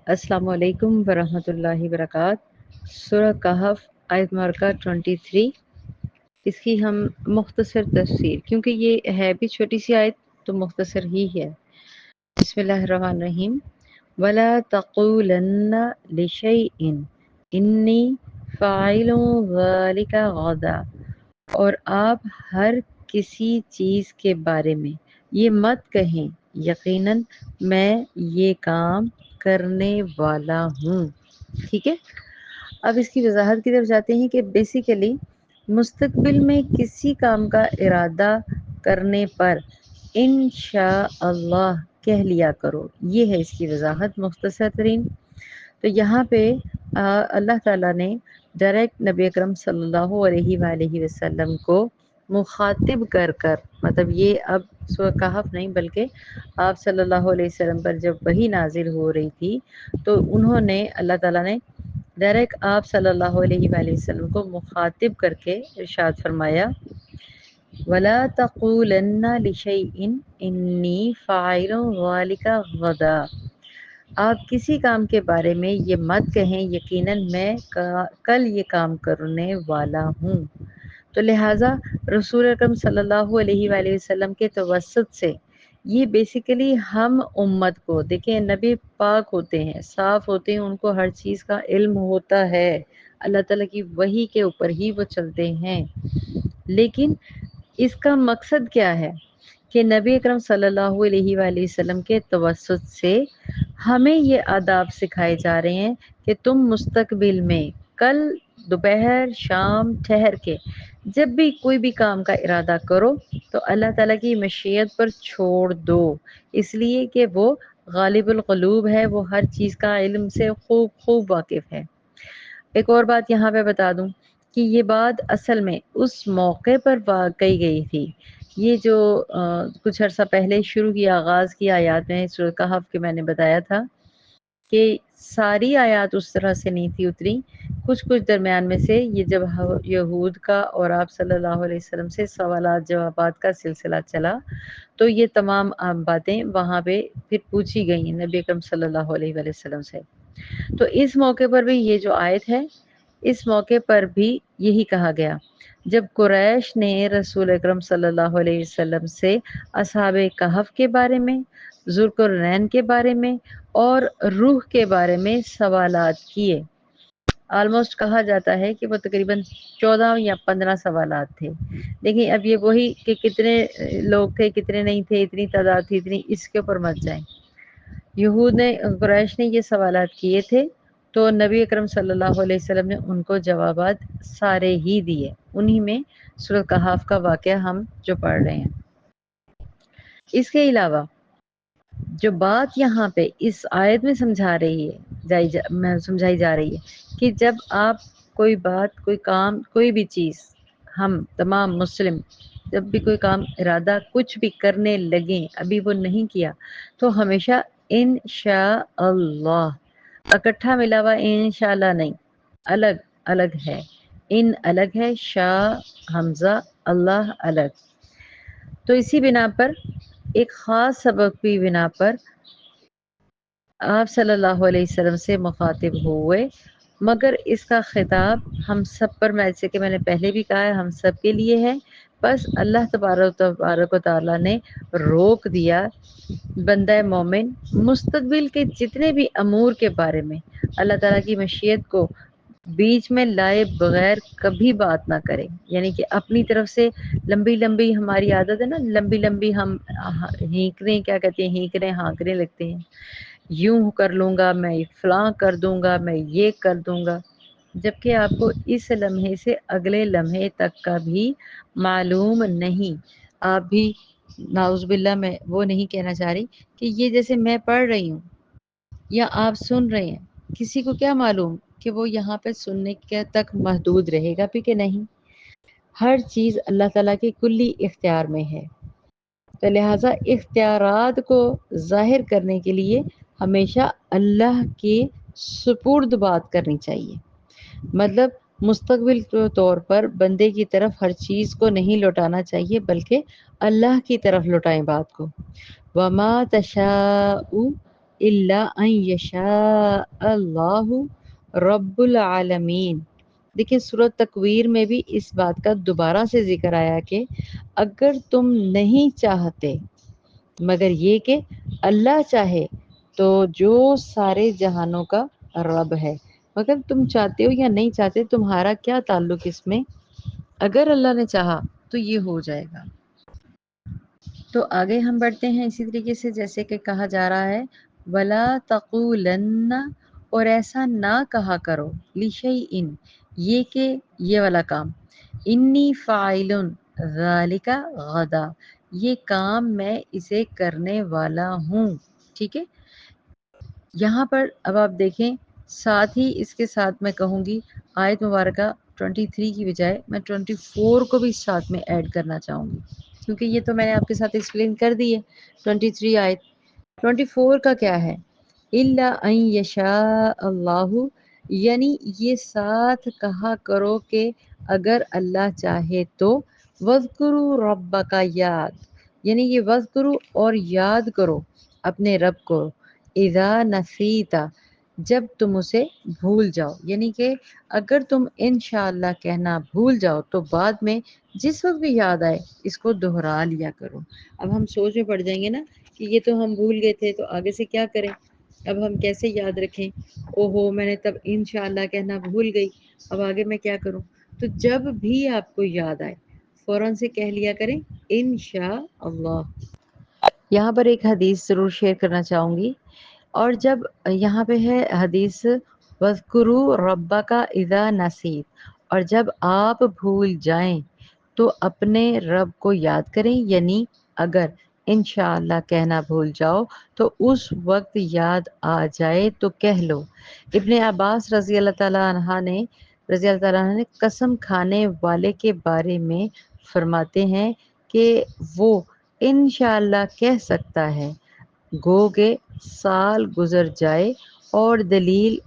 السلام علیکم ورحمۃ اللہ وبرکاتہ۔ سورہ کہف آیت مارکہ 23۔ اس کی ہم مختصر تفسیر، کیونکہ یہ ہے بھی چھوٹی سی آیت تو مختصر ہی ہے۔ بسم اللہ الرحمن الرحیم۔ وَلَا تَقُولَنَّ لِشَيْءٍ إِنِّي فَاعِلٌ ذَلِكَ غَدًا، اور آپ ہر کسی چیز کے بارے میں یہ مت کہیں یقیناً میں یہ کام کرنے والا ہوں۔ ٹھیک ہے، اب اس کی وضاحت کی طرف جاتے ہیں کہ بیسیکلی مستقبل میں کسی کام کا ارادہ کرنے پر انشاء اللہ کہہ لیا کرو، یہ ہے اس کی وضاحت مختصر ترین۔ تو یہاں پہ اللہ تعالیٰ نے ڈائریکٹ نبی اکرم صلی اللہ علیہ وآلہ وسلم کو مخاطب کر مطلب یہ اب سورہ کہف نہیں بلکہ آپ صلی اللہ علیہ وسلم پر جب وحی نازل ہو رہی تھی تو انہوں نے اللہ تعالیٰ نے ڈائریکٹ آپ صلی اللہ علیہ وآلہ وسلم کو مخاطب کر کے ارشاد فرمایا وَلَا تَقُولَنَّ لِشَيْءٍ إِنِّي فَاعِلٌ ذَلِكَ غَدًا، آپ کسی کام کے بارے میں یہ مت کہیں یقیناً میں کل یہ کام کرنے والا ہوں۔ تو لہٰذا رسول اکرم صلی اللہ علیہ وآلہ وسلم کے توسط سے یہ بیسیکلی ہم امت کو، دیکھیں نبی پاک ہوتے ہیں، صاف ہوتے ہیں، ان کو ہر چیز کا علم ہوتا ہے، اللہ تعالیٰ کی وحی کے اوپر ہی وہ چلتے ہیں، لیکن اس کا مقصد کیا ہے کہ نبی اکرم صلی اللہ علیہ وآلہ وسلم کے توسط سے ہمیں یہ آداب سکھائے جا رہے ہیں کہ تم مستقبل میں کل دوپہر شام ٹھہر کے جب بھی کوئی بھی کام کا ارادہ کرو تو اللہ تعالیٰ کی مشیت پر چھوڑ دو، اس لیے کہ وہ غالب القلوب ہے، وہ ہر چیز کا علم سے خوب واقف ہے۔ ایک اور بات یہاں پہ بتا دوں کہ یہ بات اصل میں اس موقع پر کہی گئی تھی، یہ جو کچھ عرصہ پہلے شروع کی آغاز کی آیات میں سورہ کہف کے میں نے بتایا تھا کہ ساری آیات اس طرح سے نہیں تھی اتری، کچھ درمیان میں سے یہ جب یہود کا اور آپ صلی اللہ علیہ وسلم سے سوالات جوابات کا سلسلہ چلا تو یہ تمام باتیں وہاں پہ پھر پوچھی گئی نبی اکرم صلی اللہ علیہ وآلہ وسلم سے۔ تو اس موقع پر بھی یہ جو آیت ہے، اس موقع پر بھی یہی کہا گیا جب قریش نے رسول اکرم صلی اللہ علیہ وسلم سے اصحاب کہف کے بارے میں، ذوالقرنین کے بارے میں اور روح کے بارے میں سوالات کیے۔ آلموسٹ کہا جاتا ہے کہ وہ تقریباً 14 یا 15 سوالات تھے، لیکن اب یہ وہی کہ کتنے لوگ تھے کتنے نہیں تھے، اتنی تعداد تھی اتنی، اس کے اوپر مت جائیں۔ یہود نے، قریش نے یہ سوالات کیے تھے تو نبی اکرم صلی اللہ علیہ وسلم نے ان کو جوابات سارے ہی دیے، انہی میں سورہ کہف کا واقعہ ہم جو پڑھ رہے ہیں۔ اس کے علاوہ جو بات یہاں پہ اس آیت میں سمجھائی جا رہی ہے کہ جب آپ کوئی بات، کوئی کام، کوئی بھی چیز، ہم تمام مسلم جب بھی کوئی کام ارادہ کچھ بھی کرنے لگیں، ابھی وہ نہیں کیا تو ہمیشہ انشاء اللہ اکٹھا ملا ہوا انشاءاللہ نہیں، الگ الگ ہے، ان الگ ہے، شاء حمزہ، اللہ الگ۔ تو اسی بنا پر ایک خاص سبق کی بنا پر آپ صلی اللہ علیہ وسلم سے مخاطب ہوئے، مگر اس کا خطاب ہم سب پر، جیسے کہ میں نے پہلے بھی کہا ہے، ہم سب کے لیے ہے، بس اللہ تبارک و تعالیٰ نے روک دیا بندہ مومن مستقبل کے جتنے بھی امور کے بارے میں اللہ تعالیٰ کی مشیت کو بیچ میں لائے بغیر کبھی بات نہ کرے، یعنی کہ اپنی طرف سے لمبی ہماری عادت ہے نا، لمبی ہم ہینکنے، کیا کہتے ہیں، ہینکنے ہانکنے لگتے ہیں، یوں کر لوں گا میں، فلاں کر دوں گا میں، یہ کر دوں گا، جبکہ آپ کو اس لمحے سے اگلے لمحے تک کا بھی معلوم نہیں۔ آپ بھی نعوذ باللہ میں وہ نہیں کہنا چاہ رہی کہ یہ جیسے میں پڑھ رہی ہوں یا آپ سن رہے ہیں، کسی کو کیا معلوم کہ وہ یہاں پہ سننے کے تک محدود رہے گا بھی کہ نہیں۔ ہر چیز اللہ تعالیٰ کے کلی اختیار میں ہے، تو لہٰذا اختیارات کو ظاہر کرنے کے لیے ہمیشہ اللہ کے سپرد بات کرنی چاہیے، مطلب مستقبل کے طور پر بندے کی طرف ہر چیز کو نہیں لوٹانا چاہیے بلکہ اللہ کی طرف لوٹائیں بات کو۔ وما تشاء الا ان یشاء اللہ رب العالمین۔ دیکھیں سورۃ تکویر میں بھی اس بات کا دوبارہ سے ذکر آیا کہ اگر تم نہیں چاہتے مگر یہ کہ اللہ چاہے تو جو سارے جہانوں کا رب ہے، مگر تم چاہتے ہو یا نہیں چاہتے تمہارا کیا تعلق اس میں، اگر اللہ نے چاہا تو یہ ہو جائے گا۔ تو آگے ہم بڑھتے ہیں اسی طریقے سے جیسے کہ کہا جا رہا ہے وَلَا تَقُولَنَّ، اور ایسا نہ کہا کرو لِشَيْءٍ، یہ کہ یہ والا کام انی فاعل ذَلِكَ غدا، یہ کام میں اسے کرنے والا ہوں، ٹھیک ہے۔ یہاں پر اب آپ دیکھیں ساتھ ہی اس کے ساتھ میں کہوں گی آیت مبارکہ 23 کی بجائے میں 24 کو بھی ساتھ میں ایڈ کرنا چاہوں گی، کیونکہ یہ تو میں نے آپ کے ساتھ ایکسپلین کر دی ہے 23 آیت۔ 24 کا کیا ہے؟ الا ان یشاء اللہ، یعنی یہ ساتھ کہا کرو کہ اگر اللہ چاہے تو، وذکروا ربک، یاد یعنی یہ وذکروا اور یاد کرو اپنے رب کو، اذا نسیتا، جب تم اسے بھول جاؤ، یعنی کہ اگر تم انشاءاللہ کہنا بھول جاؤ تو بعد میں جس وقت بھی یاد آئے اس کو دہرا لیا کرو۔ اب ہم سوچ میں پڑ جائیں گے نا کہ یہ تو ہم بھول گئے تھے تو آگے سے کیا کریں، اب ہم کیسے یاد رکھیں، او ہو میں نے تب انشاءاللہ کہنا بھول گئی، اب آگے میں کیا کروں۔ تو جب بھی آپ کو یاد آئے فوراً سے کہہ لیا کریں انشاءاللہ۔ یہاں پر ایک حدیث ضرور شیئر کرنا چاہوں گی، اور جب یہاں پہ ہے حدیث وَاذْكُرُوا رَبَّكَ إِذَا نَسِيتَ، اور جب آپ بھول جائیں تو اپنے رب کو یاد کریں، یعنی اگر انشاءاللہ کہنا بھول جاؤ تو اس وقت یاد آ جائے تو کہہ لو۔ ابن عباس رضی اللہ تعالیٰ عنہ نے قسم کھانے والے کے بارے میں فرماتے ہیں کہ وہ انشاءاللہ کہہ سکتا ہے گو کہ سال گزر جائے، اور دلیل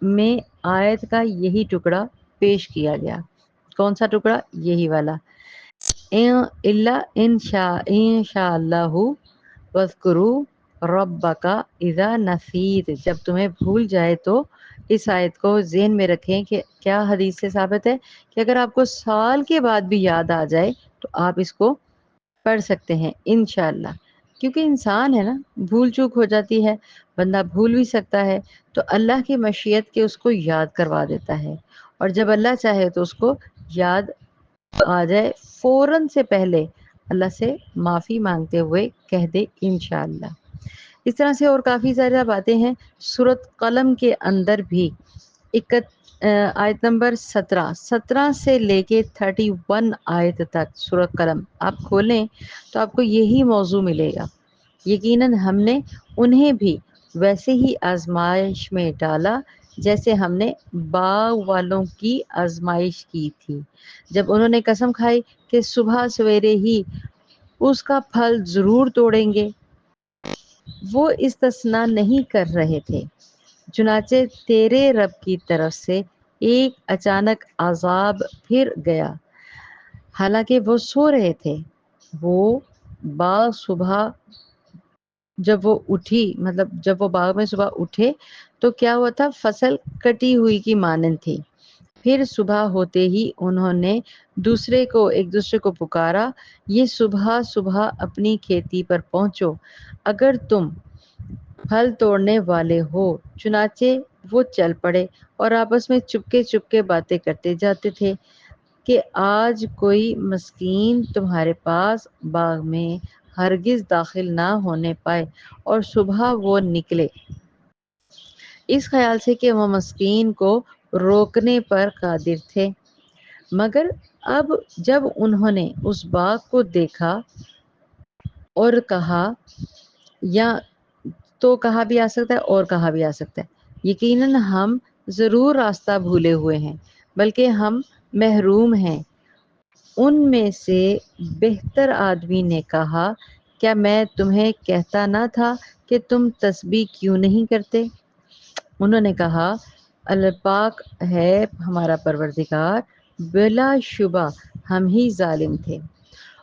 میں آیت کا یہی ٹکڑا پیش کیا گیا۔ کون سا ٹکڑا؟ یہی والا الا انشاء اللہ واذکروا ربک اذا نسیت، جب تمہیں بھول جائے تو اس آیت کو ذہن میں رکھیں کہ کیا حدیث سے ثابت ہے کہ اگر آپ کو سال کے بعد بھی یاد آ جائے تو آپ اس کو پڑھ سکتے ہیں انشاءاللہ، کیونکہ انسان ہے نا، بھول چوک ہو جاتی ہے، بندہ بھول بھی سکتا ہے، تو اللہ کی مشیت کے اس کو یاد کروا دیتا ہے، اور جب اللہ چاہے تو اس کو یاد آ جائے فوراً سے پہلے اللہ سے معافی مانگتے ہوئے کہہ دے انشاءاللہ۔ اس طرح سے اور کافی زیادہ باتیں ہیں سورۃ قلم کے اندر بھی۔ آیت نمبر 17 سے لے کے 31 آیت تک سورۃ قلم آپ کھولیں تو آپ کو یہی موضوع ملے گا۔ یقیناً ہم نے انہیں بھی ویسے ہی آزمائش میں ڈالا جیسے ہم نے باغ والوں کی آزمائش کی تھی، جب انہوں نے قسم کھائی کہ صبح سویرے ہی اس کا پھل ضرور توڑیں گے، وہ استثناء نہیں کر رہے تھے، چنانچہ تیرے رب کی طرف سے ایک اچانک عذاب پھر گیا، حالانکہ وہ سو رہے تھے۔ وہ باغ صبح جب وہ اٹھی، مطلب جب وہ باغ میں صبح اٹھے تو کیا ہوا تھا، فصل کٹی ہوئی کی مانند تھی۔ پھر صبح ہوتے ہی انہوں نے ایک دوسرے کو پکارا، یہ صبح صبح اپنی کھیتی پر پہنچو اگر تم پھل توڑنے والے ہو۔ چنانچہ وہ چل پڑے اور آپس میں چپکے چپکے باتیں کرتے جاتے تھے کہ آج کوئی مسکین تمہارے پاس باغ میں ہرگز داخل نہ ہونے پائے، اور صبح وہ نکلے اس خیال سے کہ وہ مسکین کو روکنے پر قادر تھے، مگر اب جب انہوں نے اس باغ کو دیکھا اور کہا، یا تو کہا بھی آ سکتا ہے اور کہا بھی آ سکتا ہے، یقیناً ہم ضرور راستہ بھولے ہوئے ہیں، بلکہ ہم محروم ہیں۔ ان میں سے بہتر آدمی نے کہا، کیا میں تمہیں کہتا نہ تھا کہ تم تسبیح کیوں نہیں کرتے؟ انہوں نے کہا، اللہ پاک ہے ہمارا پروردگار، بلا شبہ ہم ہی ظالم تھے۔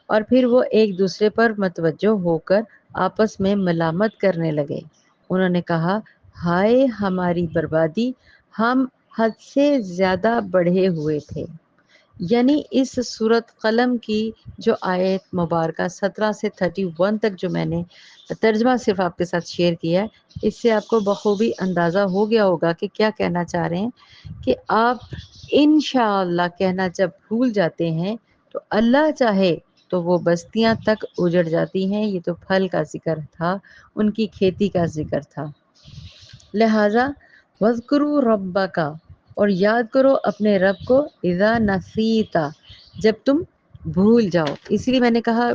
اور پھر وہ ایک دوسرے پر متوجہ ہو کر آپس میں ملامت کرنے لگے۔ انہوں نے کہا ہائے ہماری بربادی، ہم حد سے زیادہ بڑھے ہوئے تھے۔ یعنی اس سورۃ قلم کی جو آیت مبارکہ 17 سے 31 تک جو میں نے ترجمہ صرف آپ کے ساتھ شیئر کیا ہے، اس سے آپ کو بخوبی اندازہ ہو گیا ہوگا کہ کیا کہنا چاہ رہے ہیں کہ آپ انشاءاللہ کہنا جب بھول جاتے ہیں تو اللہ چاہے تو وہ بستیاں تک اجڑ جاتی ہیں۔ یہ تو پھل کا ذکر تھا، ان کی کھیتی کا ذکر تھا۔ لہذا وَاذْكُرُوا رَبَّكَ، اور یاد کرو اپنے رب کو، اذا نسیتا، جب تم بھول جاؤ۔ اسی لیے میں نے کہا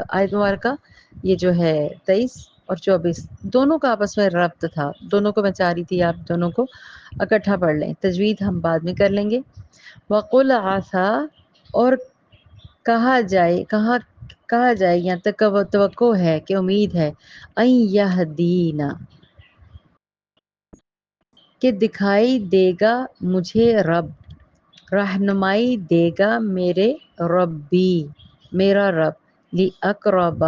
آیت مبارکہ یہ جو ہے 23 اور 24 دونوں کا آپس میں ربط تھا، دونوں کو میں چاہ رہی تھی آپ دونوں کو اکٹھا پڑھ لیں، تجوید ہم بعد میں کر لیں گے۔ وَقُلْ عَسَىٰ، اور کہا جائے یا توقع ہے کہ امید ہے، اَن یہدینا، کہ دکھائی دے گا مجھے رب، رہنمائی دے گا میرے ربی، میرا رب، لِأَقْرَبَ،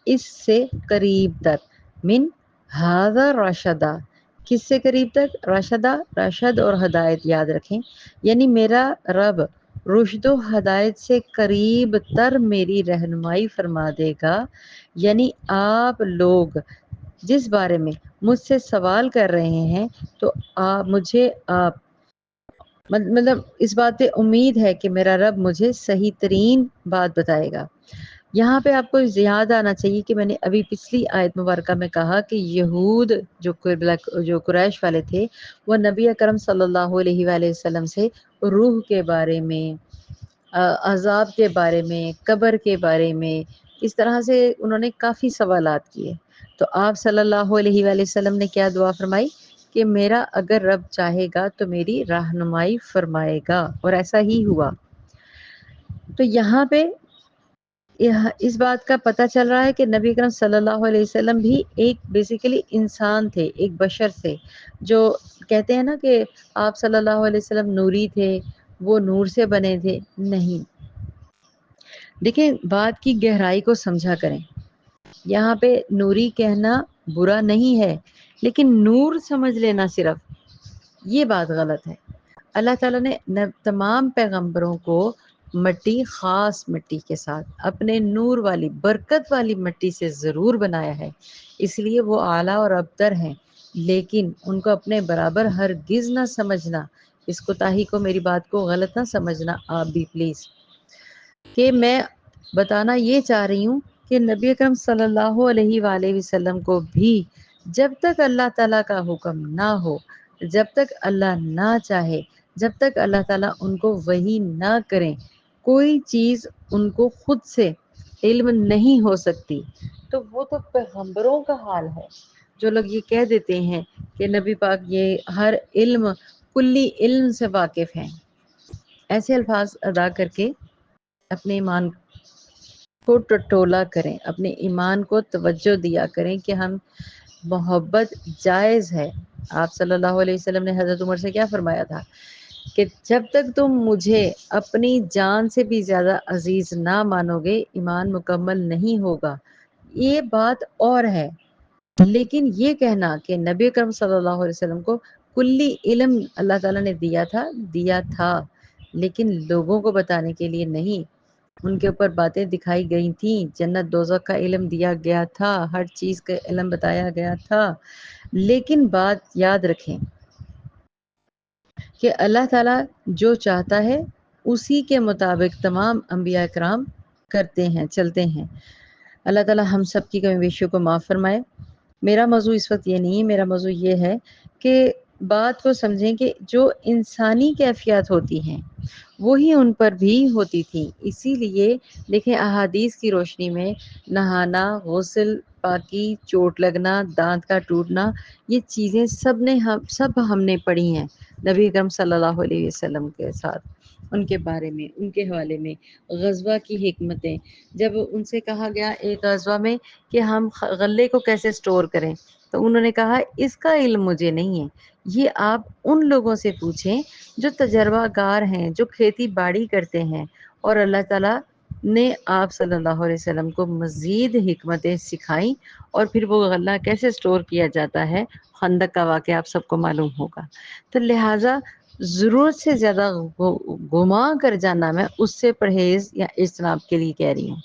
اس سے قریب تک، من ھذا رشدا، کس سے قریب تک؟ رشدا، رشد اور ہدایت یاد رکھیں، یعنی میرا رب رشد و ہدایت سے قریب تر میری رہنمائی فرما دے گا۔ یعنی آپ لوگ جس بارے میں مجھ سے سوال کر رہے ہیں تو آپ مطلب اس بات پہ امید ہے کہ میرا رب مجھے صحیح ترین بات بتائے گا۔ یہاں پہ آپ کو یاد آنا چاہیے کہ میں نے ابھی پچھلی آیت مبارکہ میں کہا کہ یہود جو قریش والے تھے وہ نبی اکرم صلی اللہ علیہ وآلہ وسلم سے روح کے بارے میں، عذاب کے بارے میں، قبر کے بارے میں، اس طرح سے انہوں نے کافی سوالات کیے۔ تو آپ صلی اللہ علیہ وآلہ وسلم نے کیا دعا فرمائی کہ میرا اگر رب چاہے گا تو میری رہنمائی فرمائے گا، اور ایسا ہی ہوا۔ تو یہاں پہ اس بات کا پتہ چل رہا ہے کہ نبی اکرم صلی اللہ علیہ وسلم بھی ایک بیسیکلی انسان تھے، ایک بشر تھے، جو کہتے ہیں نا کہ آپ صلی اللہ علیہ وسلم نوری تھے، وہ نور سے بنے تھے، نہیں۔ دیکھیں بات کی گہرائی کو سمجھا کریں، یہاں پہ نوری کہنا برا نہیں ہے، لیکن نور سمجھ لینا صرف، یہ بات غلط ہے۔ اللہ تعالیٰ نے تمام پیغمبروں کو مٹی، خاص مٹی کے ساتھ اپنے نور والی برکت والی مٹی سے ضرور بنایا ہے، اس لیے وہ اعلیٰ اور ابتر ہیں، لیکن ان کو اپنے برابر ہرگز نہ سمجھنا۔ اس کوتاہی کو، میری بات کو غلط نہ سمجھنا آپ بھی پلیز، کہ میں بتانا یہ چاہ رہی ہوں کہ نبی اکرم صلی اللہ علیہ وآلہ وسلم کو بھی جب تک اللہ تعالیٰ کا حکم نہ ہو، جب تک اللہ نہ چاہے، جب تک اللہ تعالیٰ ان کو وحی نہ کریں، کوئی چیز ان کو خود سے علم نہیں ہو سکتی۔ تو وہ تو پیغمبروں کا حال ہے، جو لوگ یہ کہہ دیتے ہیں کہ نبی پاک یہ ہر علم، کلی علم سے واقف ہیں، ایسے الفاظ ادا کر کے اپنے ایمان کو ٹٹولا کریں، اپنے ایمان کو توجہ دیا کریں کہ ہم محبت جائز ہے۔ آپ صلی اللہ علیہ وسلم نے حضرت عمر سے کیا فرمایا تھا کہ جب تک تم مجھے اپنی جان سے بھی زیادہ عزیز نہ مانو گے، ایمان مکمل نہیں ہوگا۔ یہ بات اور ہے، لیکن یہ کہنا کہ نبی اکرم صلی اللہ علیہ وسلم کو کلی علم اللہ تعالیٰ نے دیا تھا لیکن لوگوں کو بتانے کے لیے نہیں، ان کے اوپر باتیں دکھائی گئی تھیں، جنت دوزخ کا علم دیا گیا تھا، ہر چیز کا علم بتایا گیا تھا، لیکن بات یاد رکھیں کہ اللہ تعالیٰ جو چاہتا ہے اسی کے مطابق تمام انبیاء کرام کرتے ہیں، چلتے ہیں۔ اللہ تعالیٰ ہم سب کی کمی بیشیوں کو معاف فرمائے۔ میرا موضوع اس وقت یہ نہیں ہے، میرا موضوع یہ ہے کہ بات کو سمجھیں کہ جو انسانی کیفیات ہوتی ہیں وہی ان پر بھی ہوتی تھی، اسی لیے دیکھیں احادیث کی روشنی میں نہانا، غسل، پاکی، چوٹ لگنا، دانت کا ٹوٹنا، یہ چیزیں سب ہم نے پڑھی ہیں نبی اکرم صلی اللہ علیہ وسلم کے ساتھ، ان کے بارے میں، ان کے حوالے میں، غزوہ کی حکمتیں، جب ان سے کہا گیا ایک غزوہ میں کہ ہم غلے کو کیسے سٹور کریں تو انہوں نے کہا اس کا علم مجھے نہیں ہے، یہ آپ ان لوگوں سے پوچھیں جو تجربہ کار ہیں، جو کھیتی باڑی کرتے ہیں، اور اللہ تعالیٰ نے آپ صلی اللہ علیہ وسلم کو مزید حکمتیں سکھائیں، اور پھر وہ غلہ کیسے سٹور کیا جاتا ہے، خندق کا واقعہ آپ سب کو معلوم ہوگا۔ تو لہٰذا ضرورت سے زیادہ گھما کر جانا، میں اس سے پرہیز یا اجتناب کے لیے کہہ رہی ہوں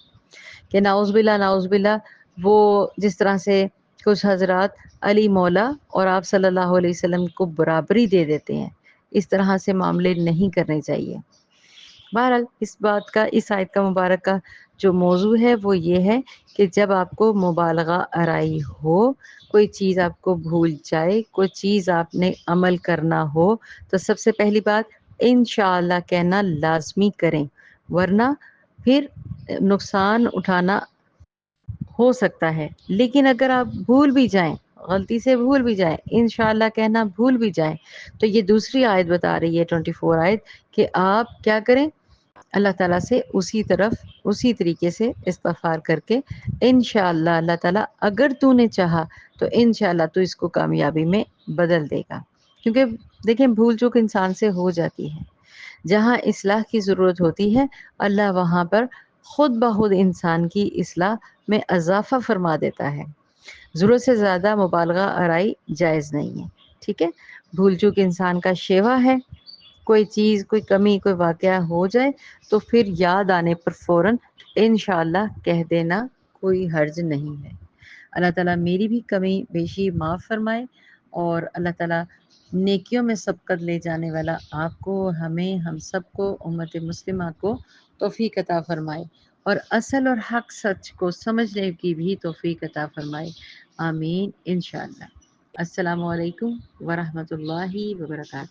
کہ نعوذ باللہ وہ جس طرح سے کچھ حضرات علی مولا اور آپ صلی اللہ علیہ وسلم کو برابری دے دیتے ہیں، اس طرح سے معاملے نہیں کرنے چاہیے۔ بہرحال اس آیت کا مبارک کا جو موضوع ہے وہ یہ ہے کہ جب آپ کو مبالغہ آرائی ہو، کوئی چیز آپ کو بھول جائے، کوئی چیز آپ نے عمل کرنا ہو، تو سب سے پہلی بات انشاءاللہ کہنا لازمی کریں، ورنہ پھر نقصان اٹھانا ہو سکتا ہے۔ لیکن اگر آپ بھول بھی جائیں، غلطی سے بھول بھی جائیں، انشاءاللہ کہنا بھول بھی جائیں، تو یہ دوسری آیت بتا رہی ہے 24 آیت کہ آپ کیا کریں، اللہ تعالیٰ سے اسی طریقے سے استغفار کر کے انشاءاللہ اللہ تعالیٰ اگر تو نے چاہا تو انشاءاللہ تو اس کو کامیابی میں بدل دے گا۔ کیونکہ دیکھیں بھول چوک انسان سے ہو جاتی ہے، جہاں اصلاح کی ضرورت ہوتی ہے اللہ وہاں پر خود بخود انسان کی اصلاح میں اضافہ فرما دیتا ہے۔ ضرورت سے زیادہ مبالغہ آرائی جائز نہیں ہے، ٹھیک ہے۔ بھول چوک انسان کا شیوا ہے، کوئی چیز، کوئی کمی، کوئی واقعہ ہو جائے تو پھر یاد آنے پر فوراً انشاءاللہ کہہ دینا کوئی حرج نہیں ہے۔ اللہ تعالیٰ میری بھی کمی بیشی معاف فرمائے، اور اللہ تعالیٰ نیکیوں میں سبقت لے جانے والا آپ کو، ہمیں، ہم سب کو، امت مسلمہ کو توفیق عطا فرمائے، اور اصل اور حق سچ کو سمجھنے کی بھی توفیق عطا فرمائے، آمین انشاءاللہ۔ السلام علیکم ورحمۃ اللہ وبرکاتہ۔